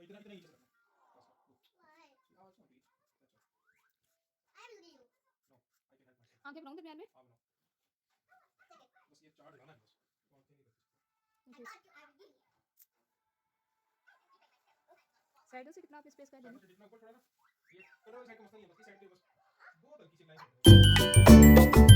इतना इतना नीचे से रखना बस now it's complete that's all I will do you. no I can help myself आगे बनाऊं दरमियान में हाँ बनाओ बस ये चार्ट लगाना है बस और क्या नहीं करते I got you. I will give you. साइडों से कितना आप स्पेस कर साइड देंगे में से जितना ऊपर थोड़ा ना ये कटोरे साइड का मसला नहीं है बस इस साइड पे बस बहुत हल्की सी लाइन